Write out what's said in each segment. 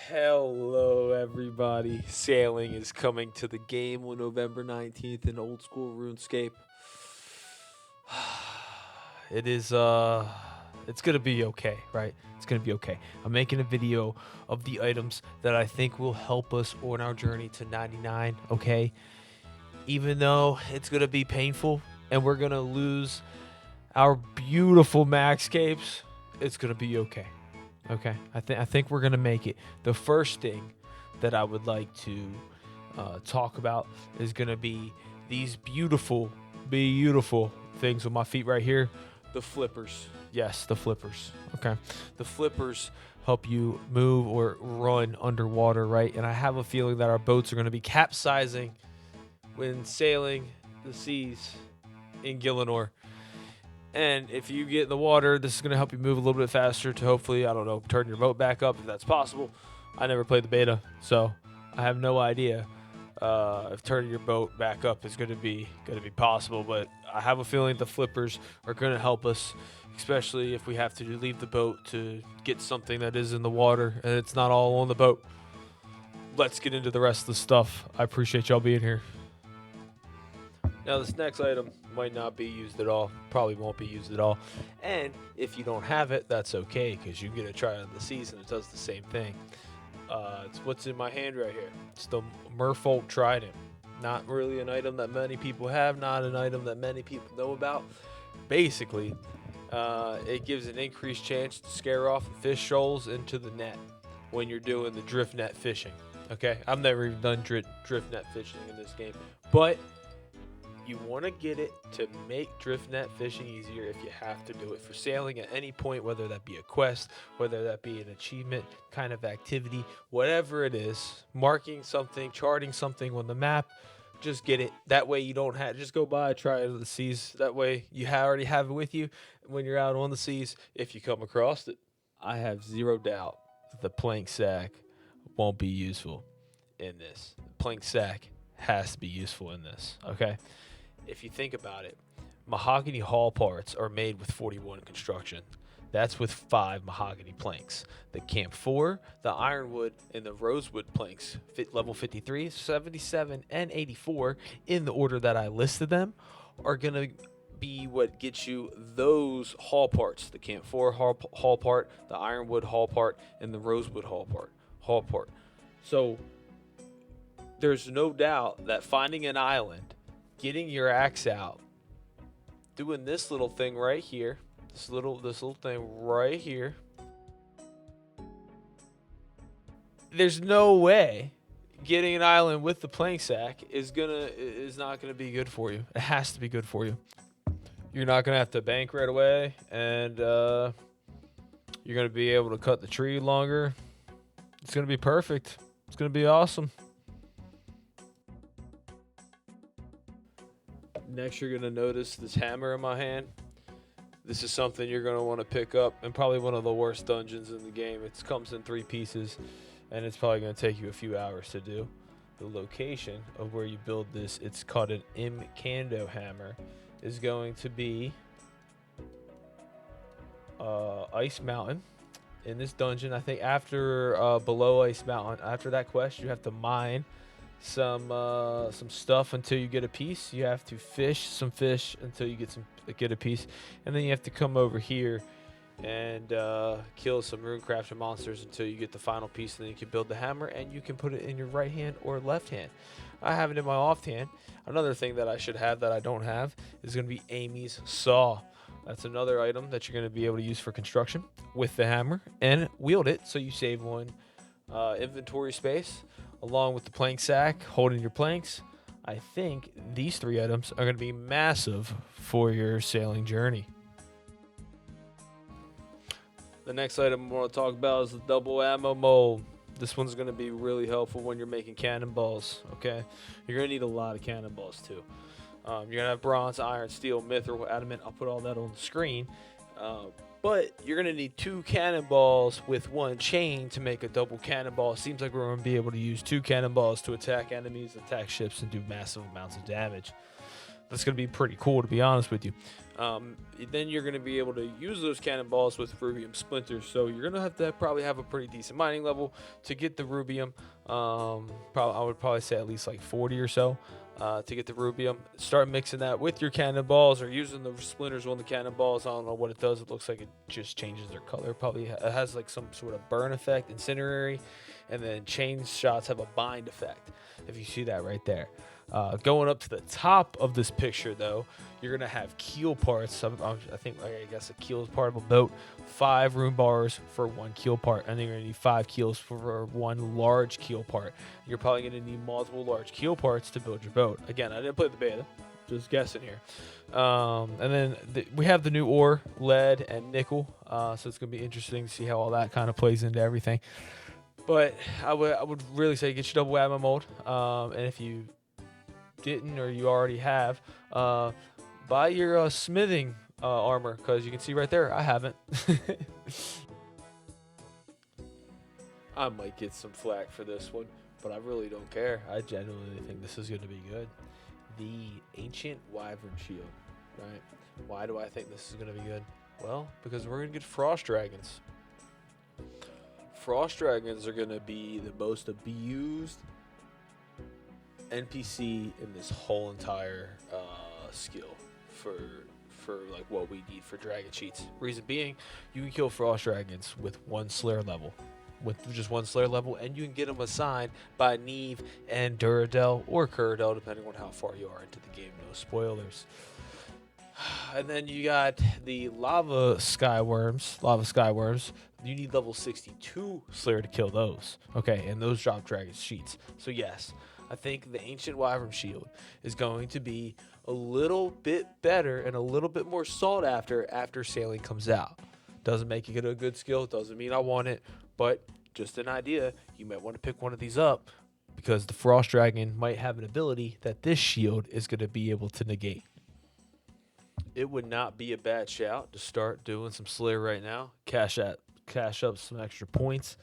Hello, everybody. Sailing is coming to the game on November 19th in old school RuneScape. It is, it's gonna be okay, right? It's gonna be okay. I'm making a video of the items that I think will help us on our journey to 99, okay? Even though it's gonna be painful and we're gonna lose our beautiful maxcapes, it's gonna be okay. Okay, I think we're gonna make it. The first thing that I would like to talk about is gonna be these beautiful things with my feet right here, the flippers. Yes, the flippers. Okay, the flippers help you move or run underwater, right? And I have a feeling that our boats are gonna be capsizing when sailing the seas in Gillinor. And if you get in the water, this is going to help you move a little bit faster to hopefully, I don't know, turn your boat back up if that's possible. I never played the beta, so I have no idea if turning your boat back up is going to be possible. But I have a feeling the flippers are going to help us, especially if we have to leave the boat to get something that is in the water and it's not all on the boat. Let's get into the rest of the stuff. I appreciate y'all being here. Now, this next item might not be used at all, probably won't be used at all. And if you don't have it, that's okay, because you get to try it on the season. It does the same thing. It's what's in my hand right here. It's the Merfolk Trident. Not really an item that many people have, not an item that many people know about. Basically, it gives an increased chance to scare off fish shoals into the net when you're doing the drift net fishing. Okay, I've never even done drift net fishing in this game, but you want to get it to make drift net fishing easier if you have to do it for sailing at any point, whether that be a quest, whether that be an achievement kind of activity, whatever it is, marking something, charting something on the map, just get it. That way you don't have, just go by, try it on the seas. That way you already have it with you when you're out on the seas if you come across it. I have zero doubt that the plank sack won't be useful in this. The plank sack has to be useful in this, okay? If you think about it, mahogany hull parts are made with 41 construction. That's with 5 mahogany planks. The Camp 4, the Ironwood, and the Rosewood planks, level 53, 77, and 84, in the order that I listed them, are going to be what gets you those hull parts. The Camp 4 hull part, the Ironwood hull part, and the Rosewood hull part. So there's no doubt that finding an island, getting your axe out, doing this little thing right here, this little thing right here. There's no way getting an island with the plank sack is not gonna be good for you. It has to be good for you. You're not gonna have to bank right away, and you're gonna be able to cut the tree longer. It's gonna be perfect. It's gonna be awesome. Next, you're going to notice this hammer in my hand. This is something you're going to want to pick up in probably one of the worst dungeons in the game. It comes in 3 pieces, and it's probably going to take you a few hours to do. The location of where you build this, it's called an Imcando hammer, is going to be Ice Mountain. In this dungeon, I think after below Ice Mountain, after that quest, you have to mine some stuff until you get a piece. You have to fish some fish until you get a piece, and then you have to come over here and kill some runecrafter monsters until you get the final piece, and then you can build the hammer, and you can put it in your right hand or left hand. I have it in my off hand. Another thing that I should have that I don't have is going to be Amy's saw. That's another item that you're going to be able to use for construction with the hammer and wield it, so you save one inventory space, along with the plank sack holding your planks. I think these 3 items are going to be massive for your sailing journey. The next item I want to talk about is the double ammo mold. This one's going to be really helpful when you're making cannonballs, okay? You're going to need a lot of cannonballs too. You're going to have bronze, iron, steel, mithril, adamant. I'll put all that on the screen. But you're going to need 2 cannonballs with 1 chain to make a double cannonball. It seems like we're going to be able to use 2 cannonballs to attack enemies, attack ships, and do massive amounts of damage. That's going to be pretty cool, to be honest with you. Then you're going to be able to use those cannonballs with rubium splinters. So you're going to probably have a pretty decent mining level to get the rubium. I would probably say at least like 40 or so to get the rubium. Start mixing that with your cannonballs or using the splinters on the cannonballs. I don't know what it does. It looks like it just changes their color. Probably it has like some sort of burn effect, incendiary, and then chain shots have a bind effect. If you see that right there. Going up to the top of this picture, though, you're going to have keel parts. I guess a keel is part of a boat. 5 room bars for 1 keel part. And then you're going to need 5 keels for 1 large keel part. You're probably going to need multiple large keel parts to build your boat. Again, I didn't play the beta. Just guessing here. And then we have the new ore, lead, and nickel. So it's going to be interesting to see how all that kind of plays into everything. But I would really say get your double ammo mold. And if you didn't or you already have, buy your smithing armor, because you can see right there I haven't. I might get some flack for this one, but I really don't care. I genuinely think this is going to be good. The ancient wyvern shield, right? Why do I think this is going to be good? Well, because we're going to get frost dragons. Frost dragons are going to be the most abused NPC in this whole entire skill for like what we need for dragon cheats. Reason being, you can kill frost dragons with 1 slayer level. With just 1 slayer level, and you can get them assigned by Neve and Duradel or Curadel, depending on how far you are into the game. No spoilers. And then you got the lava skyworms. You need level 62 slayer to kill those. Okay, and those drop dragon sheets. So yes, I think the ancient wyvern shield is going to be a little bit better and a little bit more sought after sailing comes out. Doesn't make it a good skill. Doesn't mean I want it, but just an idea. You might want to pick one of these up because the frost dragon might have an ability that this shield is going to be able to negate. It would not be a bad shout to start doing some slayer right now. Cash up some extra points.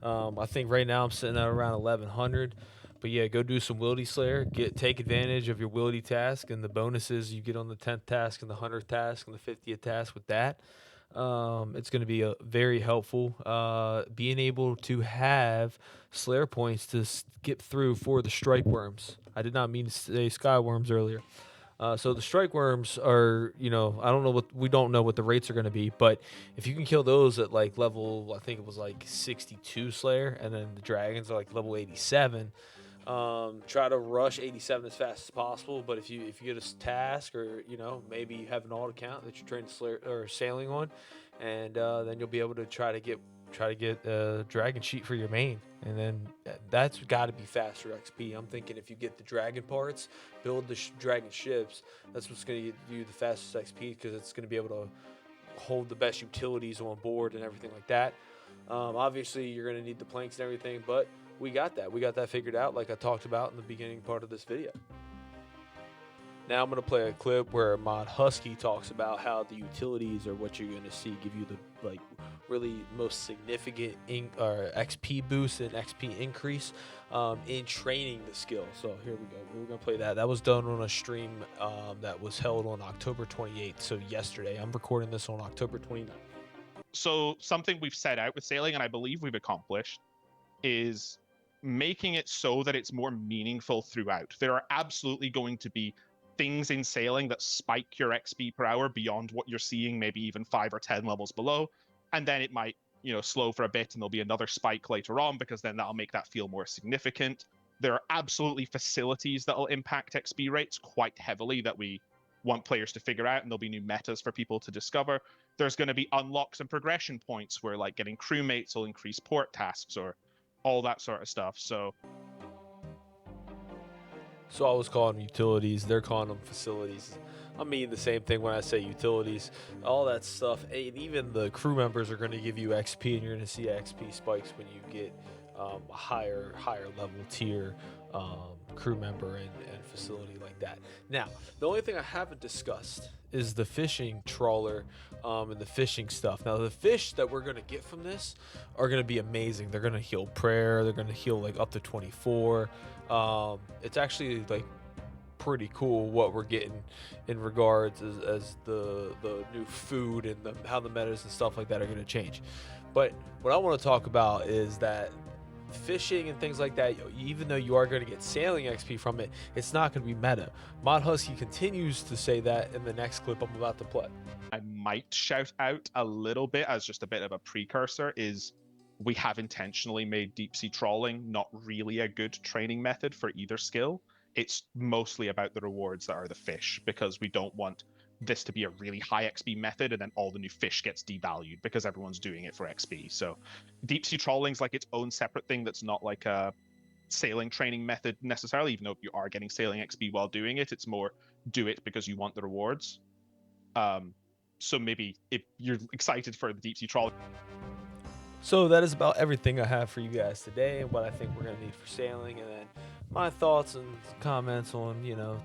I think right now I'm sitting at around 1100. But yeah, go do some wildy slayer. Take advantage of your wildy task and the bonuses you get on the 10th task and the 100th task and the 50th task with that. It's going to be very helpful. Being able to have slayer points to skip through for the strike worms. I did not mean to say sky worms earlier. So the strike worms are, we don't know what the rates are going to be, but if you can kill those at like level, I think it was like 62 slayer, and then the dragons are like level 87. Try to rush 87 as fast as possible. But if you get a task, or maybe you have an alt account that you're trying to slayer or sailing on, and then you'll be able to try to get a dragon sheet for your main, and then that's got to be faster XP. I'm thinking if you get the dragon parts, build the dragon ships, that's what's going to get you the fastest XP, because it's going to be able to hold the best utilities on board and everything like that. Obviously, you're going to need the planks and everything, but we got that figured out, like I talked about in the beginning part of this video. Now I'm going to play a clip where Mod Husky talks about how the utilities are what you're going to see give you the really most significant XP boost and XP increase in training the skill. So here we go. We're going to play that. That was done on a stream that was held on October 28th, so yesterday. I'm recording this on October 29th. So something we've set out with sailing, and I believe we've accomplished, is making it so that it's more meaningful throughout. There are absolutely going to be things in sailing that spike your XP per hour beyond what you're seeing, maybe even 5 or 10 levels below. And then it might, slow for a bit, and there'll be another spike later on, because then that'll make that feel more significant. There are absolutely facilities that'll impact XP rates quite heavily that we want players to figure out, and there'll be new metas for people to discover. There's going to be unlocks and progression points where like getting crewmates will increase port tasks or all that sort of stuff. So I was calling them utilities. They're calling them facilities. I mean the same thing when I say utilities. All that stuff, and even the crew members are going to give you XP, and you're going to see XP spikes when you get a higher level tier crew member and facility like that. Now, the only thing I haven't discussed is the fishing trawler and the fishing stuff. Now, the fish that we're going to get from this are going to be amazing. They're going to heal prayer. They're going to heal like up to 24. It's actually like pretty cool what we're getting in regards as the new food and how the metas and stuff like that are going to change. But what I want to talk about is that fishing and things like that, even though you are going to get sailing XP from it, it's not going to be meta. Mod Husky continues to say that in the next clip I'm about to play. I might shout out a little bit as just a bit of a precursor is we have intentionally made deep sea trawling not really a good training method for either skill. It's mostly about the rewards that are the fish, because we don't want this to be a really high XP method and then all the new fish gets devalued because everyone's doing it for XP. So deep sea trawling's like its own separate thing that's not like a sailing training method necessarily, even though if you are getting sailing XP while doing it, it's more do it because you want the rewards. So maybe if you're excited for the deep sea trawling. So that is about everything I have for you guys today, and what I think we're gonna need for sailing, and then my thoughts and comments on,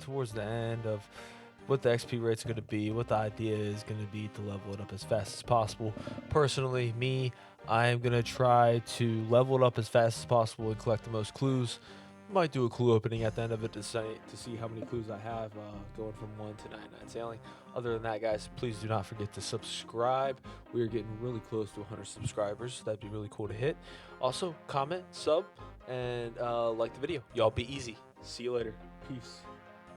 towards the end of what the XP rates are going to be, what the idea is going to be to level it up as fast as possible. Personally, I am going to try to level it up as fast as possible and collect the most clues. Might do a clue opening at the end of it to see how many clues I have going from 1 to 99 sailing. Other than that, guys, please do not forget to subscribe. We are getting really close to 100 subscribers. That'd be really cool to hit. Also, comment, sub, and like the video. Y'all be easy. See you later. Peace.